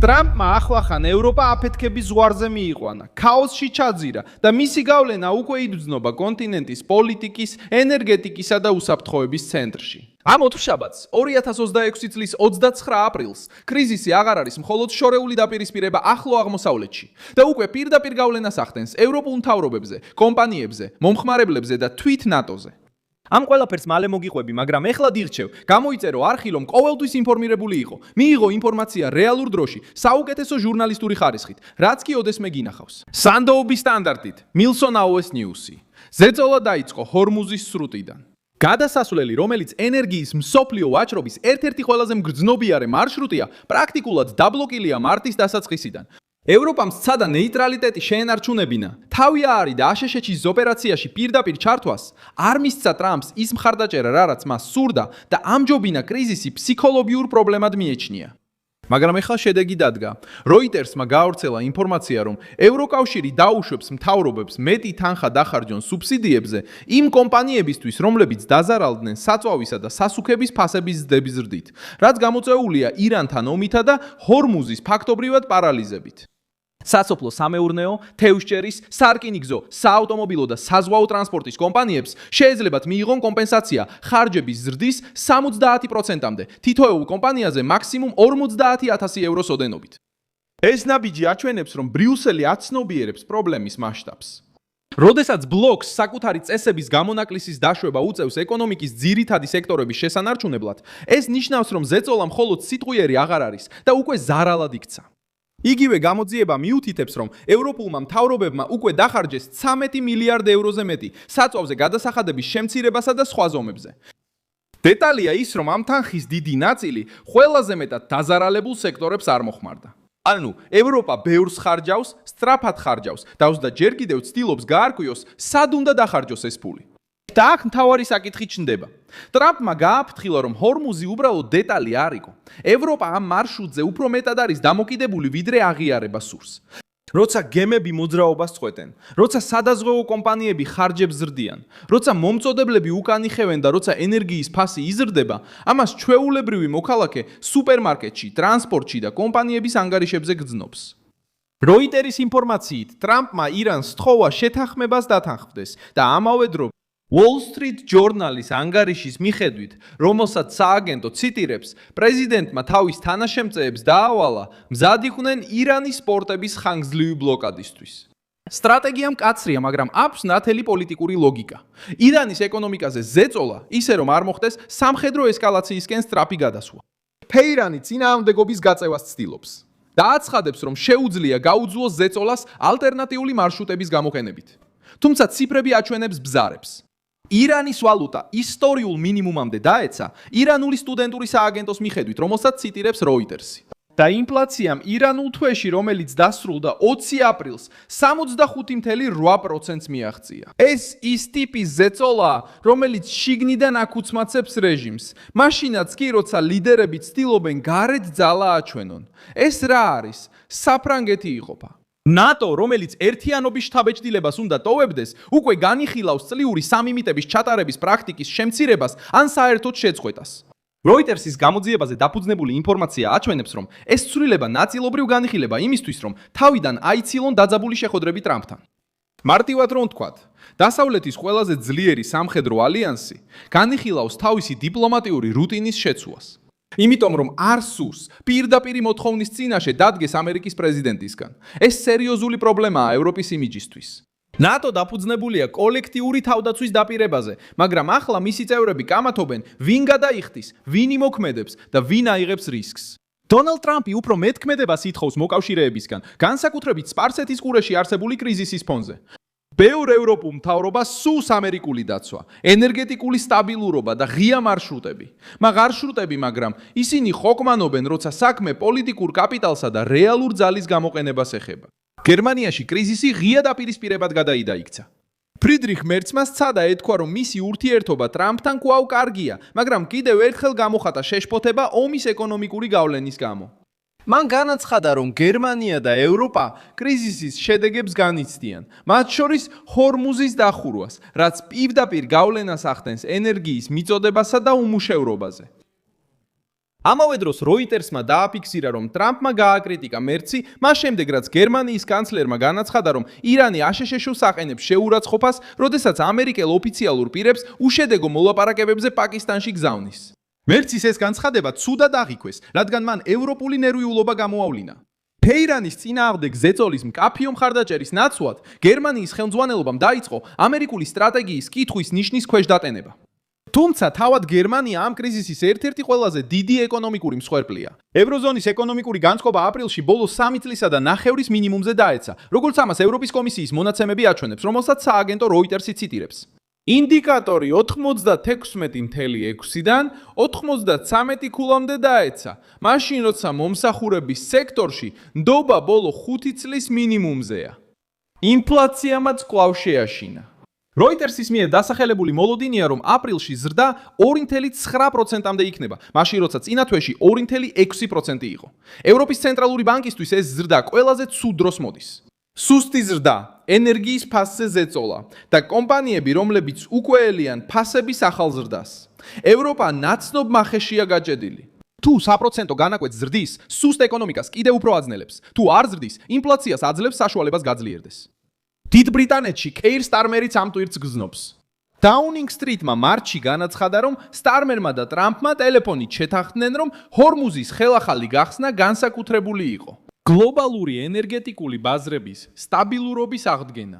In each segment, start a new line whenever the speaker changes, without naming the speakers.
ტრამპმა ახლახან ევროპა აფეთქების ზღვარზე მიიყვანა, ქაოსში ჩაძირა და მისი გავლენა უკვე იგრძნობა კონტინენტის პოლიტიკის, ენერგეტიკისა და უსაფრთხოების ცენტრში. ამ ოთხშაბათს 2026 წლის 29 აპრილს კრიზისი აღარ არის მხოლოდ შორეული დაპირისპირება ახლო აღმოსავლეთში და უკვე პირდაპირ გავლენას ახდენს ევროპულ მთავრობებზე, კომპანიებზე, მომხმარებლებზე და თვით ნატოზე.
ამ ყველაფერს მალე მოგიყვები, მაგრამ ეხლა დირჩევ, გამოიწერო არხი, რომ ყოველთვის ინფორმირებული იყო. მიიღო ინფორმაცია რეალურ დროში, საუკეთესო ჟურნალისტური ხარისხით, რაც კი ოდესმე გინახავს.
სანდოობის სტანდარტით, Milson AOS News-ი. ზეწოლა დაიწყო ჰორმუზის სრუტიდან.
გადასასვლელი, რომელიც ენერგიის მსოფლიო ვაჭრობის ერთ-ერთი ყველაზე მგრძნობიარე მარშრუტია, პრაქტიკულად დაბლოკილია მარტის დასაწყისიდან. ევროპამ სცადა ნეიტრალიტეტი შეენარჩუნებინა. თავი აარიდა აშშ-ის ოპერაციაში პირდაპირ ჩართვას, არ მისცა ტრამპს ის მხარდაჭერა, რაც მას სურდა და ამჯობინა კრიზისი ფსიქოლოგიურ პრობლემად მიეჩნია.
მაგრამ ეხლა შედეგი დადგა. Reuters-მა გაავრცელა ინფორმაცია, რომ ევროკავშირი დაუშვებს მთავრობებს მეტი თანხა დახარჯონ სუბსიდიებზე იმ კომპანიებისთვის, რომლებიც დაზარალდნენ საწვავისა და სასუქების ფასების ზრდების ზრდით, რაც გამოწვეულია ირანთან ომითა და ჰორმუზის ფაქტობრივად პარალიზებით.
სასოფლო სამეურნეო, თევზჭერის, სარკინიგზო, საავტომობილო და საზღვაო ტრანსპორტის კომპანიებს შეეძლებათ მიიღონ კომპენსაცია ხარჯების ზრდის 70%-მდე, თითოეულ კომპანიაზე მაქსიმუმ 50,000 ევროს ოდენობით.
ეს ნაბიჯი აჩვენებს, რომ ბრიუსელი აცნობიერებს პრობლემის მასშტაბს.
როდესაც ბლოკს საკუთარი წესების გამონაკლისის დაშვება უწევს ეკონომიკის ძირითადი სექტორების შესანარჩუნებლად, ეს ნიშნავს, რომ ზეწოლა მხოლოდ სიტყვიერი აღარ არის და უკვე ზარალად იქცა. იგივე გამოძიება მიუთითებს, რომ ევროპულმა მთავრობებმა უკვე დახარჯეს 13 მილიარდ ევროზე მეტი საწვავზე გადასახადების შემცირებასა და სხვა ზომებზე.
დეტალია ის, რომ ამ თანხის დიდი ნაწილი ყველაზე მეტად დაზარალებულ სექტორებს არ მოხმარდა.
ანუ ევროპა ბევრს ხარჯავს, სწრაფად ხარჯავს და ჯერ კიდევ ცდილობს გაარკვიოს, სად უნდა დახარჯოს ეს ფული.
და აქ მთავარი საკითხი ჩნდება. ტრამპმა გააფრთხილა, რომ ჰორმუზი უბრალოდ დეტალი არ იყო. ევროპა ამ მარშრუტზე უფრო მეტად არის დამოკიდებული, ვიდრე აღიარება სურს.
როცა გემები მოძრაობას წყვეტენ, როცა სადაზღვევო კომპანიები ხარჯებს ზრდიან, როცა მომწოდებლები უკან იხევენ და როცა ენერგიის ფასი იზრდება, ამას ჩვეულებრივი მოქალაქე სუპერმარკეტში, ტრანსპორტში და კომპანიების ანგარიშებზე გრძნობს.
Reuters ინფორმაციით, ტრამპმა ირანს სთხოვა შეთანხმებას დათანხმდეს და ამავე დროს Wall Street Journal-ის ანგარიშის მიხედვით, რომელსაც სააგენტო ციტირებს, პრეზიდენტმა თავის თანაშემწეებს დაავალა მზად იყვნენ ირანის პორტების ხანგრძლივი ბლოკადისთვის. სტრატეგია მკაცრია, მაგრამ აქვს ნათელი პოლიტიკური ლოგიკა. ირანის ეკონომიკაზე ზეწოლა, ისე რომ არ მოხდეს სამხედრო ესკალაციისკენ სწრაფი გადასვლა. თეირანი წინააღმდეგობის გაწევას ცდილობს და აცხადებს, რომ შეუძლია გაუძლოს ზეწოლას ალტერნატიული მარშრუტების გამოყენებით. თუმცა ციფრები აჩვენებს ბზარებს. ირანის ვალუტა ისტორიულ მინიმუმამდე დაეცა ირანული სტუდენტური სააგენტოს მიხედვით, რომელსაც ციტირებს Reuters-ი. და ინფლაციამ ირანულ თვეში, რომელიც დასრულდა 20 აპრილს, 65.8%-ს მიაღწია. ეს ის ტიპის ზეწოლაა, რომელიც შიგნიდან აკუცმაცებს რეჟიმს. მაშინაც კი, როცა ლიდერები ცდილობენ გარეთ ძალა აჩვენონ. ეს რა არის? საფრანგეთი იყოფა. ნატო, რომელიც ერთიანობის შთაბეჭდილებას უნდა ტოვებდეს, უკვე განიხილავს წლიური სამიმიტების ჩატარების პრაქტიკის შემცირებას ან საერთოდ შეწყვეტას.
Reuters-ის გამოძიებაზე დაფუძნებული ინფორმაცია აჩვენებს, რომ ეს ცვლილება ნაწილობრივ განიხილება იმისთვის, რომ თავიდან აიცილონ დაძაბული შეხვედრები ტრამპთან.
მარტივად რომ ვთქვათ, დასავლეთის ყველაზე ძლიერი სამხედრო ალიანსი განიხილავს თავისი დიპლომატიური რუტინის შეცვლას. იმიტომ რომ არ სურს პირდაპირი მოთხოვნის წინაშე დადგეს ამერიკის პრეზიდენტისგან. ეს სერიოზული პრობლემაა ევროპის იმიჯისთვის. ნატო დაფუძნებულია კოლექტიური თავდაცვის დაპირებაზე, მაგრამ ახლა მისი წევრები კამათობენ, ვინ გადაიხდის, ვინ იმოქმედებს და ვინ აიღებს რისკს.
დონალდ ტრამპი უფრო მეტქმედებას ითხოვს მოკავშირეებისგან, განსაკუთრებით სპარსეთის ყურეში არსებული კრიზისის ფონზე.
ბევრ ევროპულ მთავრობას სურს ამერიკული დაცვა, ენერგეტიკული სტაბილურობა და ღია მარშრუტები. მაგრამ ისინი ხოკმანობენ, როცა საქმე პოლიტიკურ კაპიტალსა და რეალურ ძალის გამოყენებას ეხება. გერმანიაში კრიზისი ღია დაპირისპირებად გადაიდაიქცა. ფრიდრიხ მერცმა სცადა ეთქვა, რომ მისი ურთიერთობა ტრამპთან კვლავ კარგია, მაგრამ კიდევ ერთხელ გამოხატა შეშფოთება ომის ეკონომიკური გავლენის გამო. მან განაცხადა, რომ გერმანია და ევროპა კრიზისის შედეგებს განიცდიან, მათ შორის ჰორმუზის დახურვას, რაც პირდაპირ გავლენას ახდენს ენერგიის მიწოდებასა და უმუშევრობაზე. ამავე დროს Reuters-მა დააფიქსირა, რომ ტრამპმა გააკრიტიკა მერცი, მას შემდეგ რაც გერმანიის კანცლერმა განაცხადა, რომ ირანი აშშ-ს აყენებს შეურაცხყოფას, როდესაც ამერიკელ ოფიციალურ პირებს უშედეგო მოლაპარაკებებზე პაკისტანში გზავნის.
მერცის ეს განცხადება ცუდად აღიქვეს, რადგან მან ევროპული ნერვიულობა გამოავლინა. თეირანის წინააღმდეგ ზეწოლის მკაფიო მხარდაჭერის ნაცვლად გერმანიის ხელმძღვანელობამ დაიწყო ამერიკული სტრატეგიის კითხვის ნიშნის ქვეშ დატენება. თუმცა თავად გერმანია ამ კრიზისის ერთ-ერთი ყველაზე დიდი ეკონომიკური მსხვერპლია. ევროზონის ეკონომიკური განწყობა აპრილში ბოლოს 3 წლისა და ნახევრის მინიმუმზე დაეცა, როგორც ამას ევროპის კომისიის მონაცემები აჩვენებს, რომელსაც სააგენტო Reuters-ი ციტირებს. ინდიკატორი 96.6-დან 93 ქულამდე დაეცა, მაშინ როცა მომსახურების სექტორში ნდობა ბოლო 5 წლის მინიმუმზეა. ინფლაციამაც კვლავ შეაშინა. Reuters-ის მიერ დასახელებული მოლოდინია, რომ აპრილში ზრდა 2.9%-მდე იქნება, მაშინ როცა წინა თვეში 2.6% იყო. ევროპის ცენტრალური ბანკისთვის ეს ზრდა ყველაზე ცუდ დროს მოდის. სუსტი ზრდა, ენერგიის ფასზე ზეწოლა და კომპანიები, რომლებიც უკვე ელიან ფასების ახალ ზრდას. ევროპა ნაცნობ მახეშია გაჭედილი. თუ საპროცენტო განაკვეთს ზრდის, სუსტ ეკონომიკას კიდევ უფრო აძლევს. თუ არ ზრდის, ინფლაციას აძლევს საშუალებას გაძლიერდეს. დიდ ბრიტანეთში Keir Starmer-იც ამ ტვირთს გზნობს. Downing Street-მა მარტში განაცხადა, რომ Starmer-მა და Trump-მა ტელეფონით შეთანხმდნენ, რომ ჰორმუზის ხელახალი გახსნა განსაკუთრებული იყო. გლობალური ენერგეტიკული ბაზრების სტაბილურობის აღდგენა.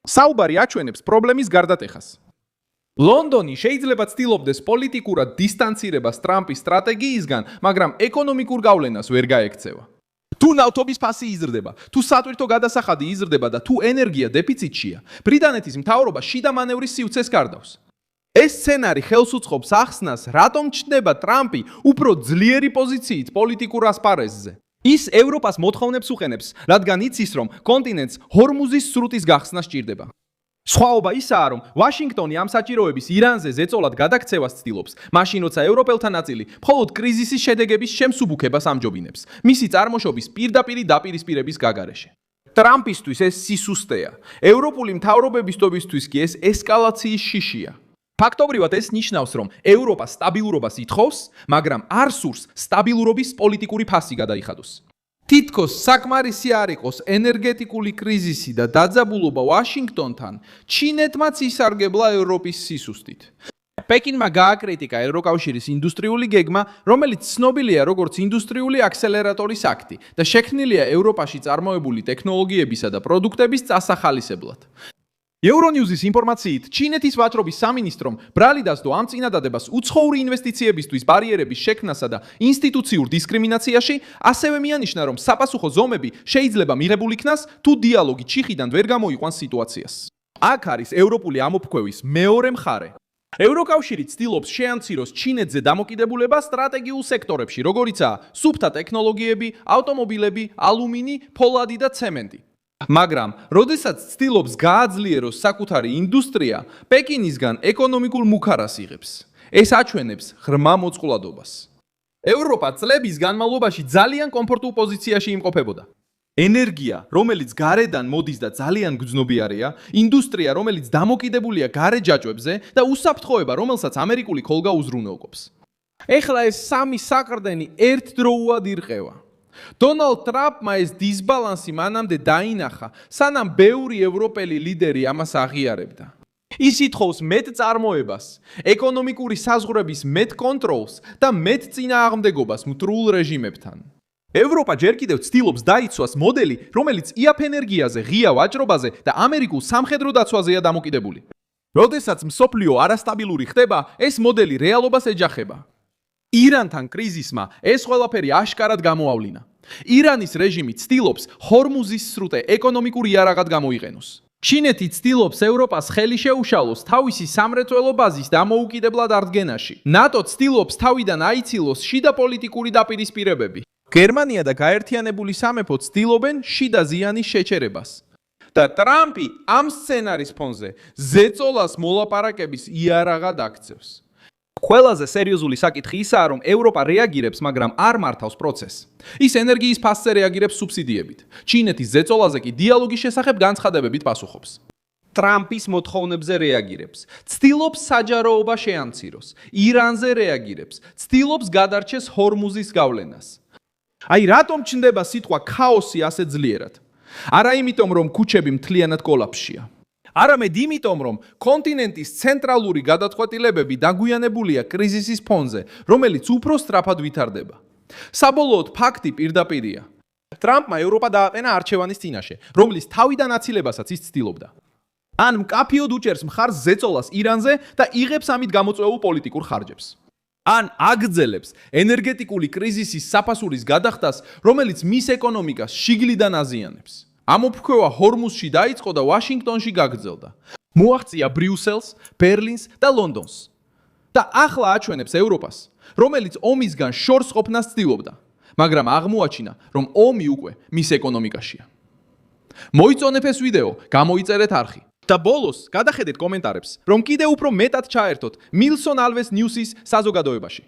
საუბარი აჩვენებს პრობლემის გარდატეხას. ლონდონი შეიძლება ცდილობდეს პოლიტიკურად დისტანცირებას ტრამპის სტრატეგიისგან, მაგრამ ეკონომიკურ გავლენას ვერ გაექცევა. თუ ნავთობის ფასი იზრდება, თუ სატვირთო გადასახადი იზრდება და თუ ენერგია დეფიციტშია, ბრიტანეთის მთავრობა შიდა მანევრის სივრცეს კარდავს. ეს სცენარი ხელს უწყობს ახსნას, რატომ ჩნდება ტრამპი უფრო ძლიერი პოზიციით პოლიტიკურ ასპარეზზე. ის ევროპას მოთხოვნებს უყენებს, რადგან იცის, რომ კონტინენტს ჰორმუზის სრუტის გახსნა სჭირდება. სხვაობა ისაა, რომ ვაშინგტონი ამ საჭიროების ირანზე ზეწოლად გადაქცევას ცდილობს, მაშინ როცა ევროპელთა ნაწილი მხოლოდ კრიზისის შედეგების შემსუბუქებას ამჯობინებს, მისი წარმოშობის პირდაპირი დაპირისპირების გაგარეშე. ტრამპისთვის ეს სისუსტეა, ევროპული მთავრობებისთვის კი ეს ესკალაციის შიშია. ფაქტობრივად ეს ნიშნავს, რომ ევროპა სტაბილურობას ითხოვს, მაგრამ არ სურს სტაბილურობის პოლიტიკური ფასი გადაიხადოს. თითქოს საკმარისი არ იყოს ენერგეტიკული კრიზისი და დაძაბულობა ვაშინგტონთან, ჩინეთმაც ისარგებლა ევროპის სისუსტით. პეკინმა გააკრიტიკა ევროკავშირის ინდუსტრიული გეგმა, რომელიც ცნობილია როგორც ინდუსტრიული აქსელერატორის აქტი და შექმნილია ევროპაში წარმოებული ტექნოლოგიებისა და პროდუქტების წასახალისებლად. Euronews-ის ინფორმაციით, ჩინეთის ვაჭრობის სამინისტრომ ბრალი დასდო ამ წინადადებას უცხოური ინვესტიციებისთვის ბარიერების შექმნასა და ინსტიტუციურ დისკრიმინაციაში, ასევე მიანიშნა, რომ საპასუხო ზომები შეიძლება მიღებულ იქნას, თუ დიალოგი ჩიხიდან ვერ გამოიყვანს სიტუაციას. აქ არის ევროპული ამოფრქვევის მეორე მხარე. ევროკავშირი ცდილობს შეამციროს ჩინეთზე დამოკიდებულება სტრატეგიულ სექტორებში, როგორიცაა სუფთა ტექნოლოგიები, ავტომობილები, ალუმინი, ფოლადი და ცემენტი. მაგრამ, როდესაც ცდილობს გააძლიეროს საკუთარი ინდუსტრია, პეკინისგან ეკონომიკურ მუქარას იღებს. ეს აჩვენებს ღრმა მოწყვლადობას. ევროპა წლების განმავლობაში ძალიან კომფორტულ პოზიციაში იმყოფებოდა. ენერგია, რომელიც გარედან მოდის და ძალიან გრძნობიარეა, ინდუსტრია, რომელიც დამოკიდებულია გარე ჯაჭვებზე და უსაფრთხოება, რომელსაც ამერიკული ქოლგა უზრუნველყოფს. ეხლა ეს სამი საყრდენი ერთდროულად ირყევა. დონალდ ტრამპმა ეს დისბალანსი მანამდე დაინახა, სანამ ბევრი ევროპელი ლიდერი ამას აღიარებდა. ის ითხოვს მეტ წარმოებას, ეკონომიკური საზღვრების მეტ კონტროლს და მეტ წინააღმდეგობას მტრულ რეჟიმებთან. ევროპა ჯერ კიდევ ცდილობს დაიცვას მოდელი, რომელიც იაფ ენერგიაზე, ღია ვაჭრობაზე და ამერიკულ სამხედრო დაცვაზეა დამოკიდებული. როდესაც მსოფლიო არასტაბილური ხდება, ეს მოდელი რეალობას ეჯახება. ირანთან კრიზისმა ეს ყველაფერი აშკარად გამოავლინა. ირანის რეჟიმი ცდილობს ჰორმუზის სრუტე ეკონომიკურ იარაღად გამოიყენოს. ჩინეთი ცდილობს ევროპას ხელი შეუშალოს თავისი სამრეწველო ბაზის დამოუკიდებლად აღდგენაში. ნატო ცდილობს თავიდან აიცილოს შიდა პოლიტიკური დაპირისპირებები. გერმანია და გაერთიანებული სამეფო ცდილობენ შიდა ზიანის შეჩერებას. და ტრამპი ამ სცენარის ფონზე ზეწოლას მოლაპარაკების იარაღად აქცევს. ყველაზე სერიოზული საკითხი ისაა, რომ ევროპა რეაგირებს, მაგრამ არ მართავს პროცესს. ის ენერგიის ფასზე რეაგირებს სუბსიდიებით. ჩინეთის ზეწოლაზე კი დიალოგის შესახებ განცხადებებით პასუხობს.
ტრამპის მოთხოვნებზე რეაგირებს, ცდილობს საჯაროობა შეამციროს, ირანზე რეაგირებს, ცდილობს გადარჩეს ჰორმუზის გავლენას. აი რატომ ჩნდება სიტყვა ქაოსი ასე ძლიერად? არა იმიტომ, რომ ქუჩები მთლიანად კოლაფსშია. არამედ იმიტომ, რომ კონტინენტის ცენტრალური გადაწყვეტილებები დაგვიანებულია კრიზისის ფონზე, რომელიც უფრო სწრაფად ვითარდება. საბოლოოდ ფაქტი პირდაპირია. ტრამპმა ევროპა დააყენა არჩევანის წინაშე, რომლის თავიდან აცილებასაც ის ცდილობდა. ან მკაფიოდ უჭერს მხარს ზეწოლას ირანზე და იღებს ამით გამოწვეულ პოლიტიკურ ხარჯებს. ან აგრძელებს ენერგეტიკული კრიზისის საფასურის გადახდას, რომელიც მის ეკონომიკას შიგლიდან აზიანებს. ამოფრქვევა ჰორმუზში დაიწყო და ვაშინგტონში გაგრძელდა. მოაღწია ბრიუსელს, ბერლინს და ლონდონს. და ახლა აჩვენებს ევროპას, რომელიც ომისგან შორს ყოფნას ცდილობდა, მაგრამ აღმოაჩინა, რომ ომი უკვე მის ეკონომიკაშია. მოიწონეთ ეს ვიდეო, გამოიწერეთ არხი. და ბოლოს გადახედეთ კომენტარებს, რომ კიდევ უფრო მეტად ჩაერთოთ მილსონ ალვეს ნიუსის საზოგადოებაში.